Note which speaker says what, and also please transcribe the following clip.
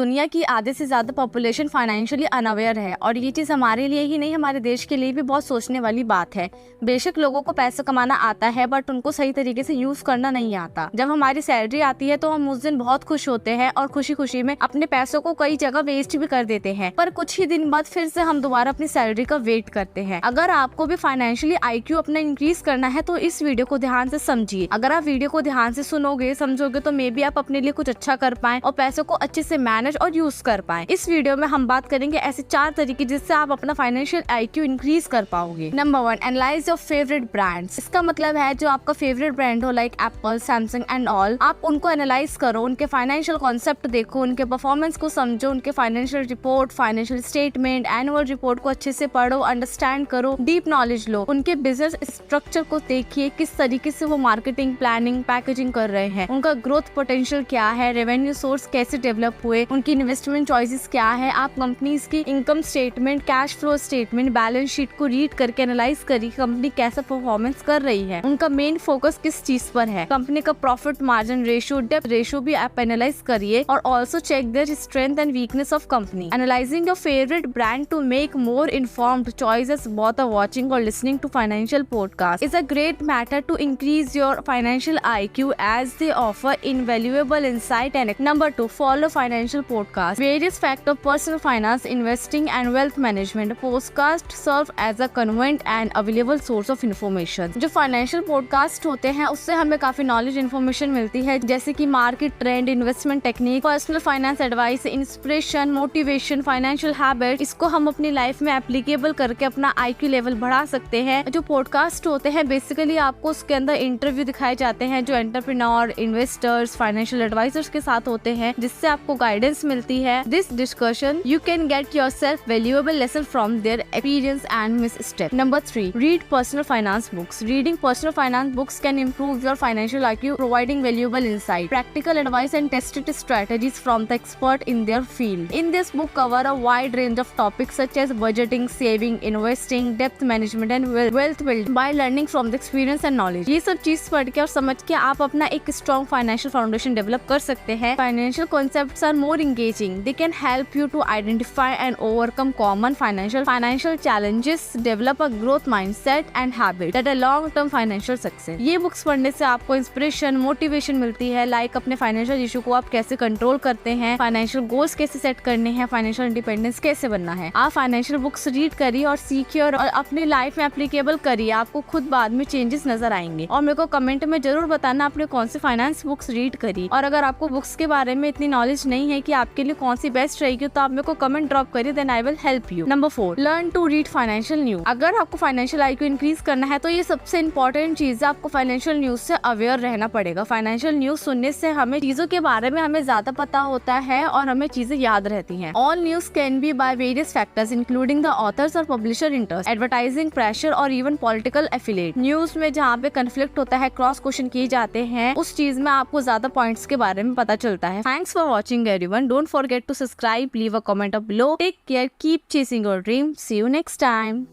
Speaker 1: दुनिया की आधे से ज्यादा पॉपुलेशन फाइनेंशियली अनअवेयर है और ये चीज हमारे लिए ही नहीं हमारे देश के लिए भी बहुत सोचने वाली बात है। बेशक लोगों को पैसा कमाना आता है बट उनको सही तरीके से यूज करना नहीं आता। जब हमारी सैलरी आती है तो हम उस दिन बहुत खुश होते हैं और खुशी खुशी में अपने पैसों को कई जगह वेस्ट भी कर देते हैं, पर कुछ ही दिन बाद फिर से हम दोबारा अपनी सैलरी का वेट करते हैं। अगर आपको भी फाइनेंशियली IQ अपना इंक्रीज करना है तो इस वीडियो को ध्यान से समझिए। अगर आप वीडियो को ध्यान से सुनोगे समझोगे तो मे बी आप अपने लिए कुछ अच्छा कर पाएं और पैसों को अच्छे से मैनेज और यूज कर पाएं। इस वीडियो में हम बात करेंगे ऐसे 4 तरीके जिससे आप अपना फाइनेंशियल IQ इंक्रीज कर पाओगे। Number 1, analyse your favourite brands. इसका मतलब है जो आपका फेवरेट ब्रांड हो like Apple, Samsung and all, आप उनको एनालाइज करो, उनके फाइनेंशियल कॉन्सेप्ट देखो, उनके परफॉर्मेंस को समझो, उनके financial report, financial statement, annual report को अच्छे से पढ़ो, अंडरस्टैंड करो, डीप नॉलेज लो, उनके बिजनेस स्ट्रक्चर को देखिए, किस तरीके से वो मार्केटिंग, प्लानिंग, पैकेजिंग कर रहे हैं, उनका ग्रोथ पोटेंशियल क्या है, रेवेन्यू सोर्स कैसे डेवलप हुए, उनकी इन्वेस्टमेंट चॉइसेस क्या है। आप कंपनीज की income statement, cash flow statement, balance sheet को रीड करके एनालाइज करिए कंपनी कैसा परफॉर्मेंस कर रही है, उनका मेन फोकस किस चीज पर है, कंपनी का प्रॉफिट मार्जिन रेशियो, डेब्ट रेशियो भी आप एनालाइज करिए और also check their strength and weakness of company. Analysing your favourite brand to make more informed choices both watching or listening to financial podcasts is a great matter to increase your financial IQ as they offer invaluable insight. And number 2, follow financial podcasts. Various facts of personal finance, investing and wealth management. Podcasts serve as a convenient and available source of information. जो financial podcast होते हैं उससे हमें काफी knowledge information मिलती है, जैसे कि market trend, investment technique, personal finance advice, inspiration, motivation, financial habit. इसको हम अपनी लाइफ में एप्लीकेबल करके अपना IQ लेवल बढ़ा सकते हैं। जो पॉडकास्ट होते हैं बेसिकली आपको उसके अंदर इंटरव्यू दिखाए जाते हैं जो एंटरप्रेन्योर, इन्वेस्टर्स, फाइनेंशियल एडवाइजर्स के साथ होते हैं, जिससे आपको गाइडेंस मिलती है। This discussion you can get yourself valuable lesson from their experience and miss step. Number 3, read personal finance books. Reading personal finance books can improve your financial IQ, providing valuable insight, practical advice and tested strategies from the expert in their field. In this book cover a wide range of topics such as budgeting, saving, investing, debt management and wealth building by learning from the experience and knowledge. ये सब चीज पढ़ के और समझ के आप अपना एक strong financial foundation develop कर सकते हैं. Financial concepts are more engaging. They can help you to identify and overcome common financial challenges, develop a growth mindset and habit that a long-term financial success. ये books पढ़ने से आपको inspiration, motivation मिलती है, like अपने financial issue को आप कैसे कंट्रोल करते हैं, फाइनेंशियल गोल्स कैसे सेट करने हैं, फाइनेंशियल इंडिपेंडेंस कैसे बनना है। आप फाइनेंशियल बुक्स रीड करिए और सीखिए और अपनी लाइफ में एप्लीकेबल करिए, आपको खुद बाद में चेंजेस नजर आएंगे। और मेरे को कमेंट में जरूर बताना आपने कौन सी फाइनेंस बुक्स रीड करी, और अगर आपको बुक्स के बारे में इतनी नॉलेज नहीं है कि आपके लिए कौन सी बेस्ट रहेगी तो आप मेरे को कमेंट ड्रॉप करिए, then I will help you. Number 4, learn to read financial news. अगर आपको फाइनेंशियल IQ इंक्रीज करना है तो ये सबसे इंपॉर्टेंट चीज है, आपको फाइनेंशियल न्यूज से अवेयर रहना पड़ेगा। फाइनेंशियल न्यूज सुनने से हमें चीजों के बारे में हमें ज्यादा पता होता है और हमें चीजें याद रहती हैं। All news can be by various factors including the author's और पब्लिशर इंटरेस्ट, एडवर्टाइजिंग प्रेशर और इवन पॉलिटिकल एफिलिएट। न्यूज में जहाँ पे कन्फ्लिक्ट होता है, क्रॉस क्वेश्चन किए जाते हैं, उस चीज में आपको ज्यादा पॉइंट्स के बारे में पता चलता है। Thanks for watching everyone. Don't forget to subscribe, leave a comment up below. Take care, keep chasing your dream. See you next time.